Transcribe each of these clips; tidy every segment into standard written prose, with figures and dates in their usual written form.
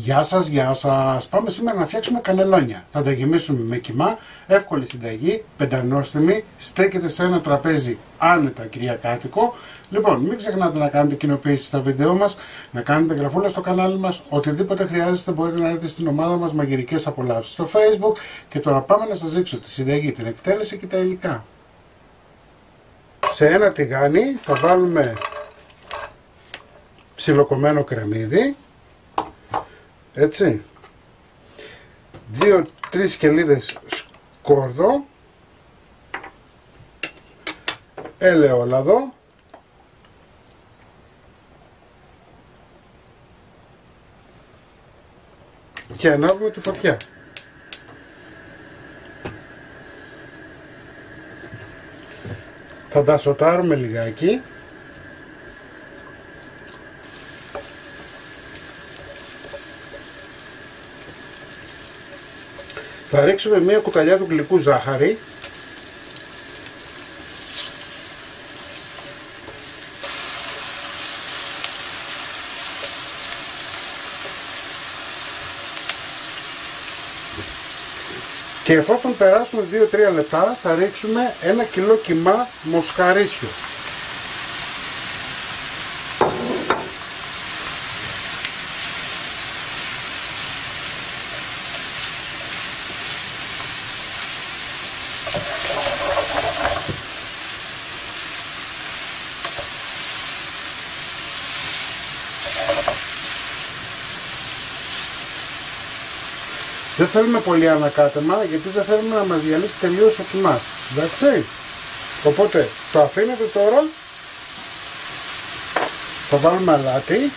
Γεια σας, γεια σας. Πάμε σήμερα να φτιάξουμε κανελόνια. Θα τα γεμίσουμε με κιμά, εύκολη συνταγή, πεντανόστιμη, στέκεται σε ένα τραπέζι άνετα κυριακάτικο. Λοιπόν, μην ξεχνάτε να κάνετε κοινοποίηση στα βίντεο μας, να κάνετε γραφούλα στο κανάλι μας, οτιδήποτε χρειάζεστε μπορείτε να έρθετε στην ομάδα μας Μαγειρικές Απολαύσεις στο Facebook. Και τώρα πάμε να σας δείξω τη συνταγή, την εκτέλεση και τα υλικά. Σε ένα τηγάνι θα βάλουμε ψιλοκομμένο κρεμμύδι. Έτσι, 2-3 σκελίδες σκόρδο, ελαιόλαδο, και ανάβουμε τη φωτιά. Θα τα σοτάρουμε λιγάκι. Θα ρίξουμε μία κουταλιά του γλυκού ζάχαρη. Και εφόσον περάσουν 2-3 λεπτά θα ρίξουμε 1 κιλό κιμά μοσχαρίσιο. Δεν θέλουμε πολύ ανακάτεμα γιατί δεν θέλουμε να μας διαλύσει τελείως ο κιμάς. Εντάξει. Οπότε το αφήνετε τώρα. Θα βάλουμε αλάτι.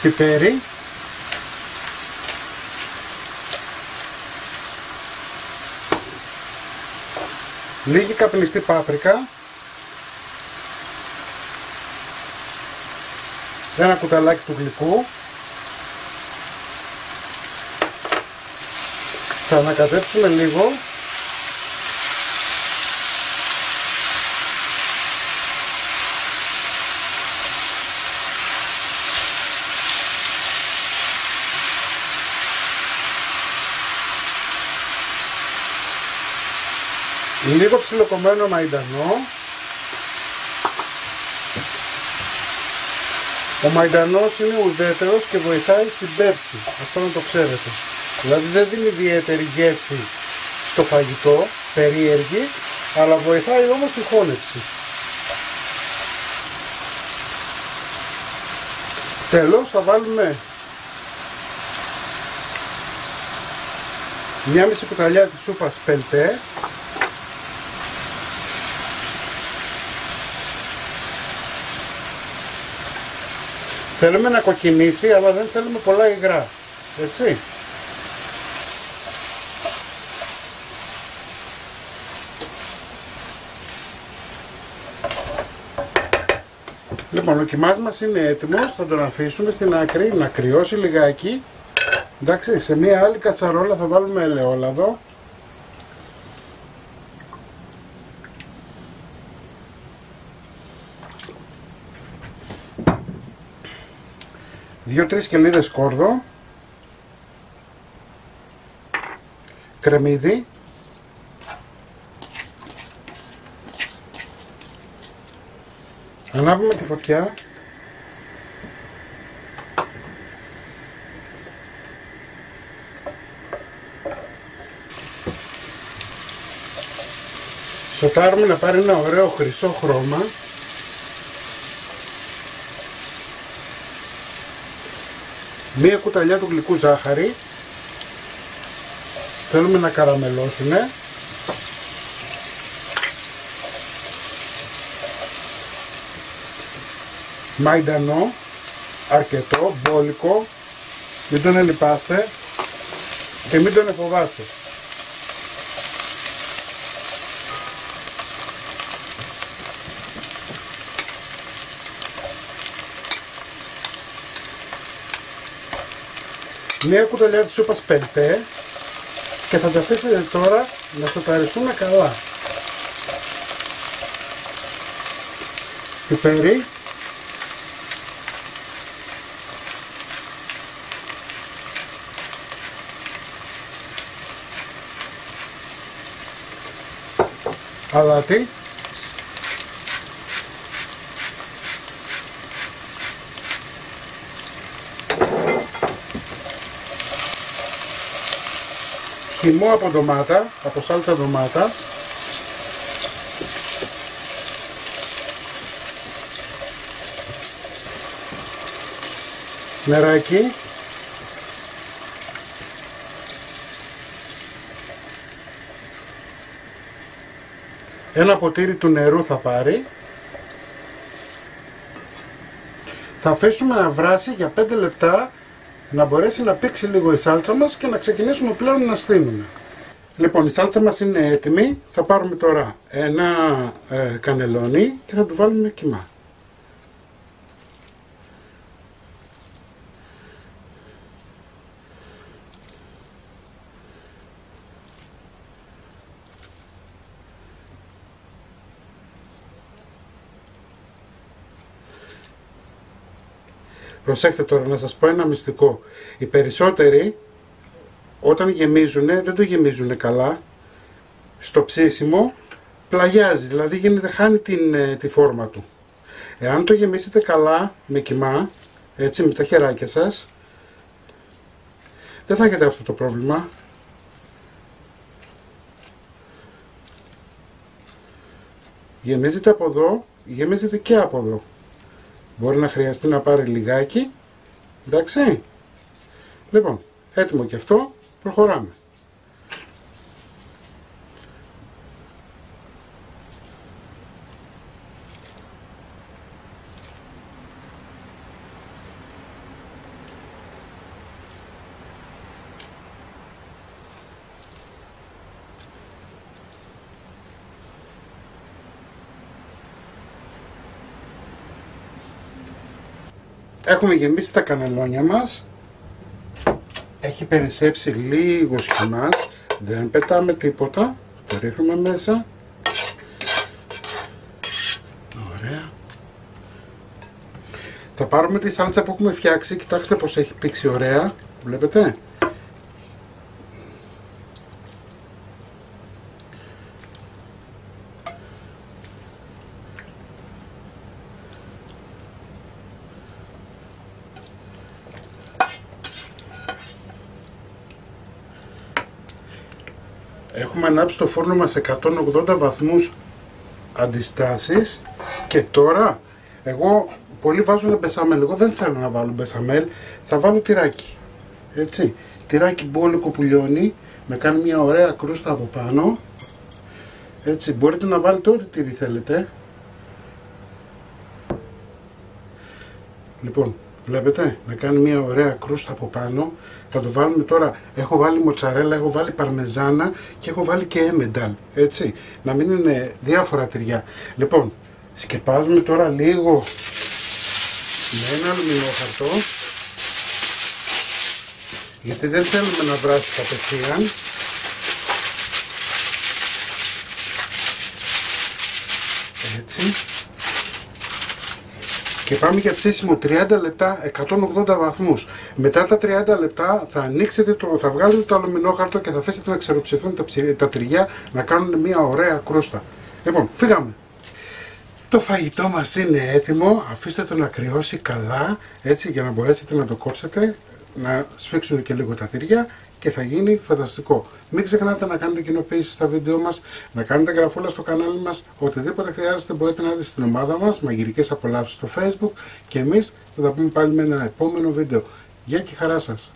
Πιπέρι. Λίγη καπνιστή πάπρικα. Ένα κουταλάκι του γλυκού. Θα ανακατέψουμε λίγο. Λίγο ψιλοκομμένο μαϊντανό. Ο μαϊντανός είναι ουδέτερος και βοηθάει στην πέρση, αυτό να το ξέρετε. Δηλαδή δεν δίνει ιδιαίτερη γεύση στο φαγητό, περίεργη, αλλά βοηθάει όμως στη χώνευση. Τέλος θα βάλουμε μια μισή κουταλιά της σούπας πελτέ. Θέλουμε να κοκκινήσει, αλλά δεν θέλουμε πολλά υγρά, έτσι. Λοιπόν, ο κιμάς μας είναι έτοιμος, θα τον αφήσουμε στην άκρη να κρυώσει λιγάκι. Εντάξει, σε μία άλλη κατσαρόλα θα βάλουμε ελαιόλαδο. 2-3 σκελίδες σκόρδο, κρεμμύδι, ανάβουμε τη φωτιά, σοτάρουμε να πάρει ένα ωραίο χρυσό χρώμα. Μία κουταλιά του γλυκού ζάχαρη. Θέλουμε να καραμελώσουμε. Μαϊντανό, αρκετό, μπόλικο. Μην τον ελιπάστε και μην τον εφοβάστε. Μία κουταλιά της σούπας πελτέ και θα τα αφήσετε τώρα να σοταριστούν καλά. πιπέρι, αλάτι, χυμό από ντομάτα, από σάλτσα ντομάτας, νεράκι, ένα ποτήρι του νερού θα πάρει. Θα αφήσουμε να βράσει για 5 λεπτά, να μπορέσει να πήξει λίγο η σάλτσα μας και να ξεκινήσουμε πλέον να στείνουμε. Λοιπόν, η σάλτσα μας είναι έτοιμη. Θα πάρουμε τώρα ένα κανελόνι και θα του βάλουμε κιμά. Προσέξτε τώρα να σας πω ένα μυστικό. Οι περισσότεροι όταν γεμίζουνε δεν το γεμίζουνε καλά. Στο ψήσιμο πλαγιάζει, δηλαδή χάνει τη φόρμα του. Εάν το γεμίσετε καλά με κιμά, έτσι με τα χεράκια σας, δεν θα έχετε αυτό το πρόβλημα. Γεμίζετε από εδώ, γεμίζετε και από εδώ. Μπορεί να χρειαστεί να πάρει λιγάκι. Εντάξει. Λοιπόν, έτοιμο και αυτό. Προχωράμε. Έχουμε γεμίσει τα κανελόνια μας. Έχει περισσέψει λίγο σχημάς. Δεν πετάμε τίποτα. Το ρίχνουμε μέσα. Ωραία. Θα πάρουμε τη σάλτσα που έχουμε φτιάξει. Κοιτάξτε πως έχει πήξει ωραία. Βλέπετε. Έχουμε ανάψει το φούρνο μας σε 180 βαθμούς αντιστάσεις και τώρα εγώ πολλοί βάζουν μπεσαμέλ, εγώ δεν θέλω να βάλω μπεσαμέλ, θα βάλω τυράκι, έτσι, τυράκι μπόλικο που λιώνει, να κάνει μια ωραία κρούστα από πάνω, έτσι, μπορείτε να βάλετε ό,τι τυρί θέλετε. Λοιπόν, βλέπετε, να κάνει μια ωραία κρούστα από πάνω. Θα το βάλουμε τώρα, έχω βάλει μοτσαρέλα, έχω βάλει παρμεζάνα και έχω βάλει και έμενταλ, έτσι, να μην είναι διάφορα τυριά. Λοιπόν, σκεπάζουμε τώρα λίγο με ένα αλουμινόχαρτο, γιατί δεν θέλουμε να βράσει κατευθείαν. Έτσι. Και πάμε για ψήσιμο 30 λεπτά, 180 βαθμούς. Μετά τα 30 λεπτά θα ανοίξετε θα βγάλετε το αλουμινόχαρτο και θα αφήσετε να ξεροψηθούν τα τυριά, να κάνουν μια ωραία κρούστα. Λοιπόν, φύγαμε. Το φαγητό μας είναι έτοιμο, αφήστε το να κρυώσει καλά, έτσι, για να μπορέσετε να το κόψετε, να σφίξουν και λίγο τα τυριά και θα γίνει φανταστικό. Μην ξεχνάτε να κάνετε κοινοποίησεις στα βίντεο μας, να κάνετε γραφούλα στο κανάλι μας, οτιδήποτε χρειάζεται μπορείτε να δείτε στην ομάδα μας, μαγειρικές απολαύσεις στο Facebook και εμείς θα τα πούμε πάλι με ένα επόμενο βίντεο. Γεια και χαρά σας!